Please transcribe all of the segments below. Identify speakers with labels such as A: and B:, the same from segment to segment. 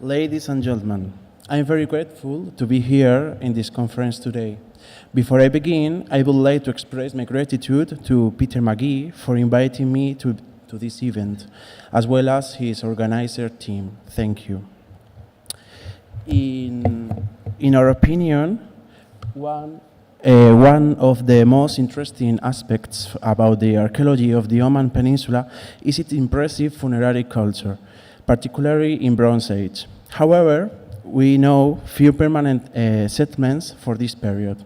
A: Ladies and gentlemen, I'm very grateful to be here in this conference today. Before I begin, I would like to express my gratitude to Peter McGee for inviting me to this event, as well as his organizer team. Thank you. In our opinion, one of the most interesting aspects about the archaeology of the Oman Peninsula is its impressive funerary culture, particularly in Bronze Age. However, we know few permanent settlements for this period.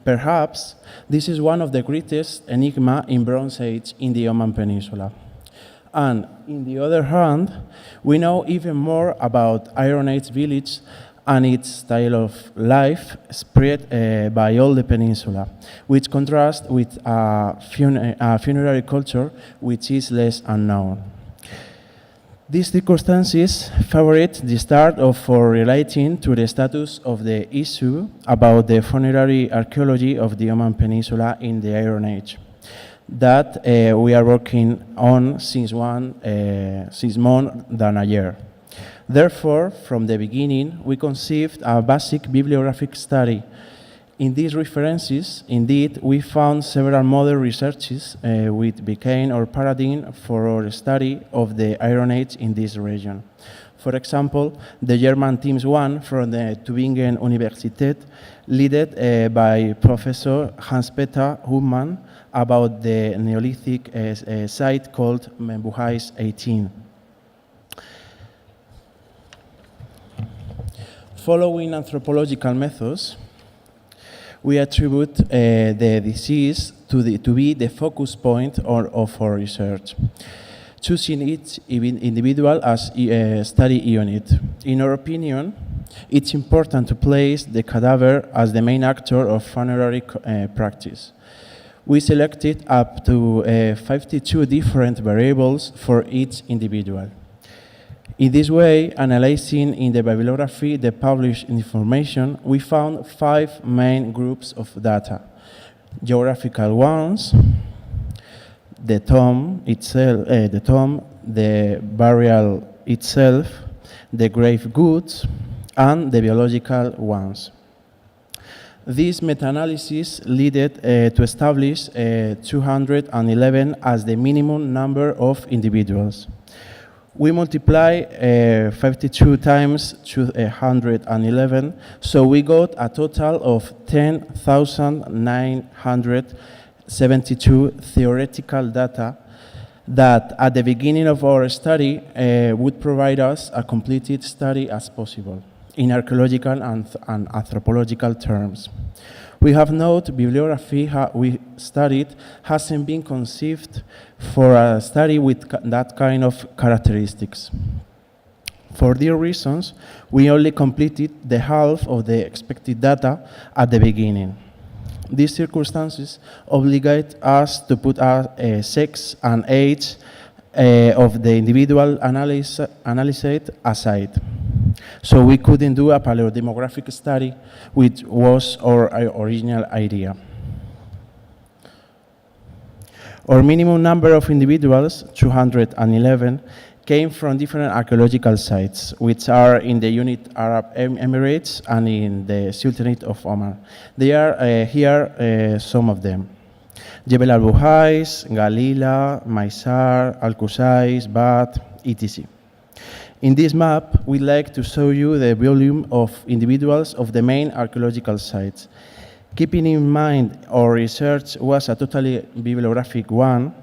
A: Perhaps this is one of the greatest enigma in Bronze Age in the Oman Peninsula. And on the other hand, we know even more about Iron Age village and its style of life spread by all the peninsula, which contrasts with a funerary culture which is less unknown. These circumstances favorite the start of our relating to the status of the issue about the funerary archaeology of the Oman Peninsula in the Iron Age that we are working on since more than a year. Therefore, from the beginning, we conceived a basic bibliographic study. In these references, indeed, we found several modern researches which became our paradigm for our study of the Iron Age in this region. For example, the German Teams 1 from the Tübingen Universität, led by Professor Hans-Peter Humann, about the Neolithic site called Membuhais 18. Following anthropological methods, we attribute the disease to be the focus point of our research, choosing each individual as a study unit. In our opinion, it's important to place the cadaver as the main actor of funerary practice. We selected up to 52 different variables for each individual. In this way, analyzing in the bibliography the published information, we found 5 main groups of data: geographical ones, the tomb itself, the burial itself, the grave goods, and the biological ones. This meta-analysis led to establish 211 as the minimum number of individuals. We multiply 52 times 211, so we got a total of 10,972 theoretical data that at the beginning of our study would provide us a completed study as possible in archaeological and anthropological terms. We have noted bibliography we studied hasn't been conceived for a study with that kind of characteristics. For these reasons, we only completed the half of the expected data at the beginning. These circumstances obligate us to put sex and age of the individual analyzed aside. So we couldn't do a paleodemographic study, which was our original idea. Our minimum number of individuals, 211, came from different archaeological sites, which are in the United Arab Emirates and in the Sultanate of Oman. They are here, some of them: Jebel al-Buhais, Galila, Maysar, Al-Qusais, Bat, etc. In this map, we'd like to show you the volume of individuals of the main archaeological sites. Keeping in mind our research was a totally bibliographic one,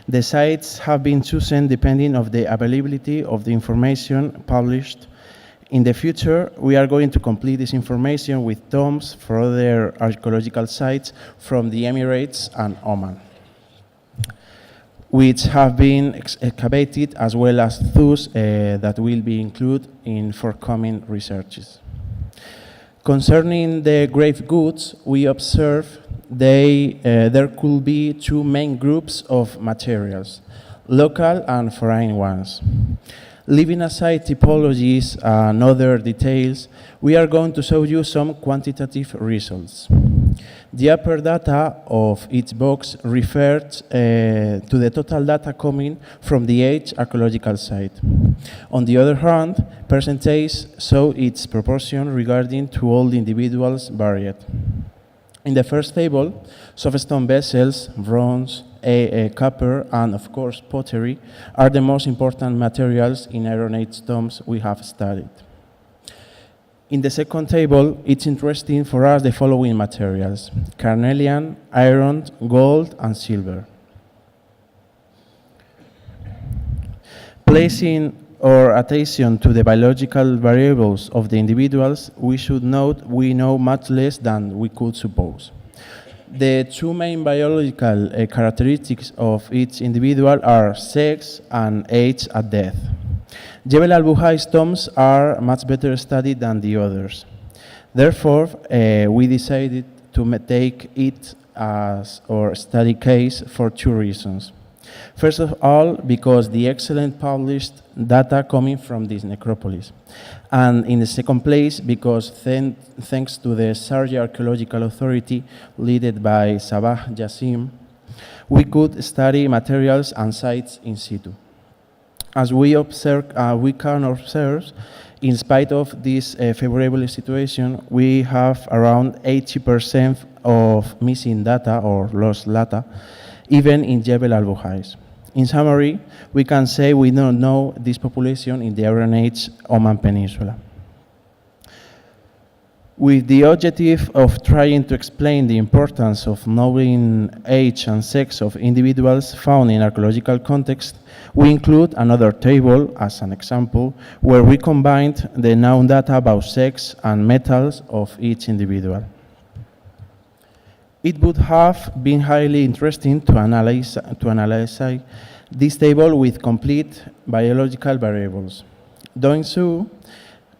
A: the sites have been chosen depending on the availability of the information published. In the future, we are going to complete this information with tombs for other archaeological sites from the Emirates and Oman, which have been excavated, as well as those that will be included in forthcoming researches. Concerning the grave goods, we observe there could be 2 main groups of materials, local and foreign ones. Leaving aside typologies and other details, we are going to show you some quantitative results. The upper data of each box refers to the total data coming from the each archaeological site. On the other hand, percentage show its proportion regarding to all the individuals varied. In the first table, soapstone vessels, bronze, copper, and of course pottery are the most important materials in Iron Age tombs we have studied. In the second table, it's interesting for us the following materials: carnelian, iron, gold, and silver. Placing our attention to the biological variables of the individuals, we should note we know much less than we could suppose. The two main biological characteristics of each individual are sex and age at death. Jebel al-Buhai's tombs are much better studied than the others. Therefore, we decided to take it as our study case for two reasons. First of all, because the excellent published data coming from this necropolis. And in the second place, because thanks to the Sharjah Archaeological Authority, led by Sabah Jassim, we could study materials and sites in situ. As we can observe, in spite of this favorable situation, we have around 80% of missing data or lost data, even in Jebel al-Buhais. In summary, we can say we don't know this population in the Iron Age Oman Peninsula. With the objective of trying to explain the importance of knowing age and sex of individuals found in archaeological context, we include another table as an example where we combined the known data about sex and metals of each individual. It would have been highly interesting to analyze this table with complete biological variables. Doing so,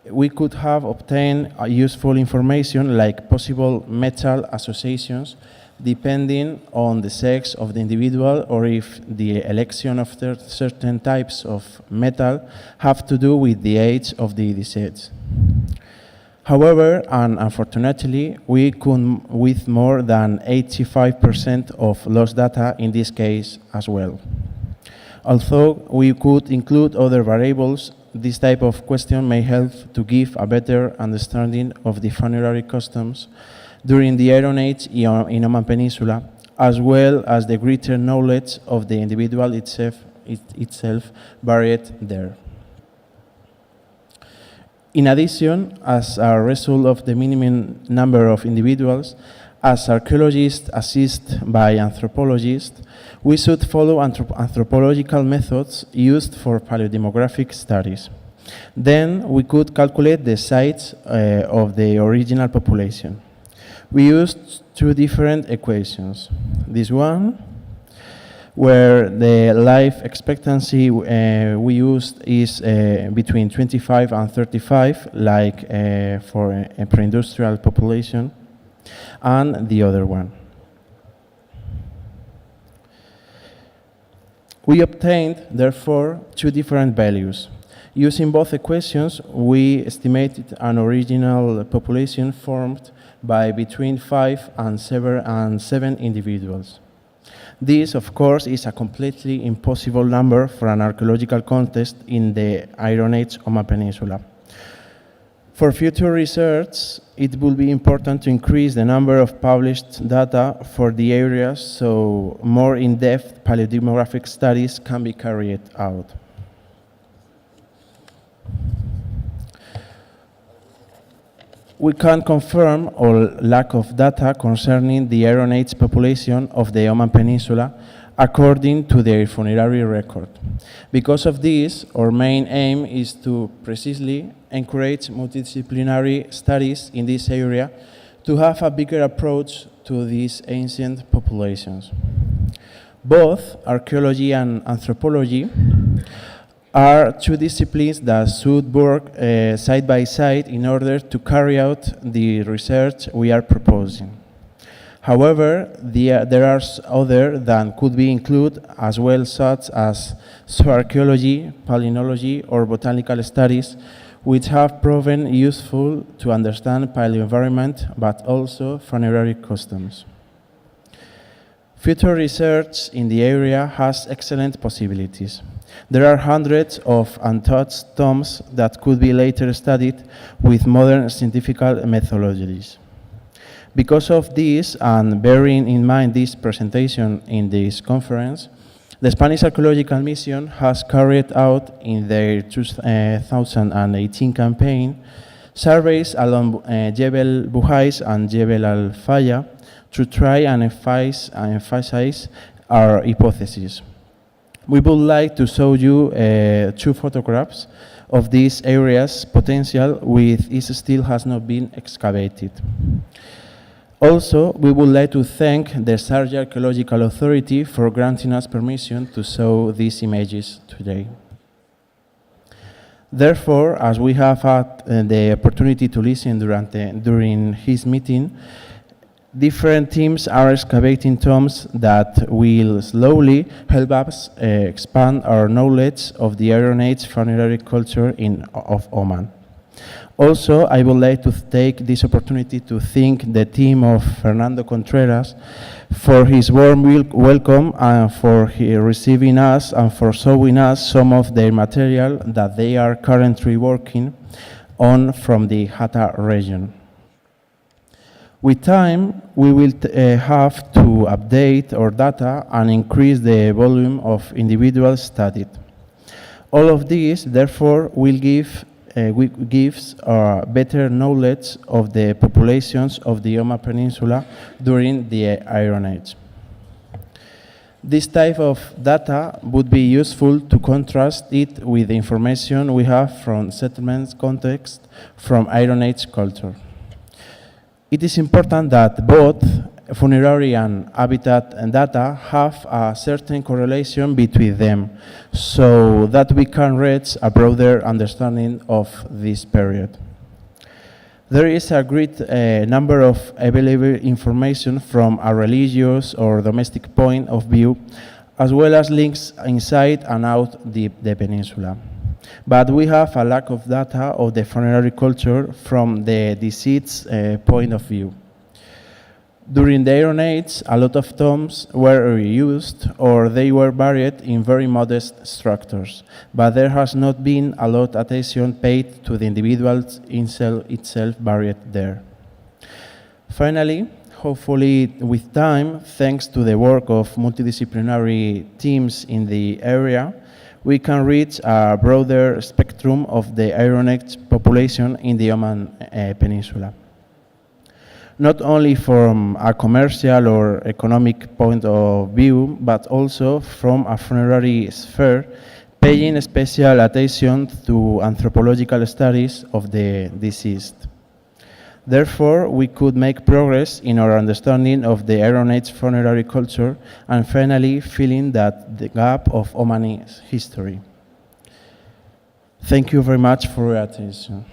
A: we could have obtained useful information like possible metal associations depending on the sex of the individual, or if the election of certain types of metal have to do with the age of the deceased. However, and unfortunately, we could with more than 85% of lost data in this case as well. Although we could include other variables, this type of question may help to give a better understanding of the funerary customs during the Iron Age in Oman Peninsula, as well as the greater knowledge of the individual itself buried there. In addition, as a result of the minimum number of individuals, as archaeologists assisted by anthropologists, we should follow anthropological methods used for paleodemographic studies. Then we could calculate the size of the original population. We used two different equations. This one, where the life expectancy we used is between 25 and 35, like for a pre-industrial population, and the other one. We obtained, therefore, two different values. Using both equations, we estimated an original population formed by between 5 and 7 individuals. This, of course, is a completely impossible number for an archaeological contest in the Iron Age Oman Peninsula. For future research, it will be important to increase the number of published data for the areas so more in-depth paleodemographic studies can be carried out. We can confirm our lack of data concerning the Iron Age population of the Oman Peninsula according to their funerary record. Because of this, our main aim is to precisely encourage multidisciplinary studies in this area to have a bigger approach to these ancient populations. Both archaeology and anthropology are two disciplines that should work side by side in order to carry out the research we are proposing. However, there are others that could be included as well, such as zooarchaeology, palynology, or botanical studies, which have proven useful to understand paleoenvironment, but also funerary customs. Future research in the area has excellent possibilities. There are hundreds of untouched tombs that could be later studied with modern scientific methodologies. Because of this, and bearing in mind this presentation in this conference, the Spanish Archaeological Mission has carried out in their 2018 campaign surveys along Jebel Buhais and Jebel Al-Faya to try and emphasize our hypothesis. We would like to show you 2 photographs of these areas' potential which still has not been excavated. Also, we would like to thank the Sharjah Archaeological Authority for granting us permission to show these images today. Therefore, as we have had the opportunity to listen during his meeting, different teams are excavating tombs that will slowly help us expand our knowledge of the Iron Age funerary culture of Oman. Also, I would like to take this opportunity to thank the team of Fernando Contreras for his warm welcome and for receiving us and for showing us some of their material that they are currently working on from the Hatta region. With time, we will have to update our data and increase the volume of individuals studied. All of this, therefore, will gives better knowledge of the populations of the Oman Peninsula during the Iron Age. This type of data would be useful to contrast it with the information we have from settlement context from Iron Age culture. It is important that both funerary and habitat and data have a certain correlation between them so that we can reach a broader understanding of this period. There is a great number of available information from a religious or domestic point of view, as well as links inside and out the peninsula. But we have a lack of data of the funerary culture from the deceased's point of view. During the Iron Age, a lot of tombs were reused or they were buried in very modest structures, but there has not been a lot of attention paid to the individual itself buried there. Finally, hopefully with time, thanks to the work of multidisciplinary teams in the area, we can reach a broader spectrum of the Iron Age population in the Oman Peninsula. Not only from a commercial or economic point of view, but also from a funerary sphere, paying special attention to anthropological studies of the deceased. Therefore, we could make progress in our understanding of the Iron Age funerary culture and finally filling that the gap of Omani history. Thank you very much for your attention.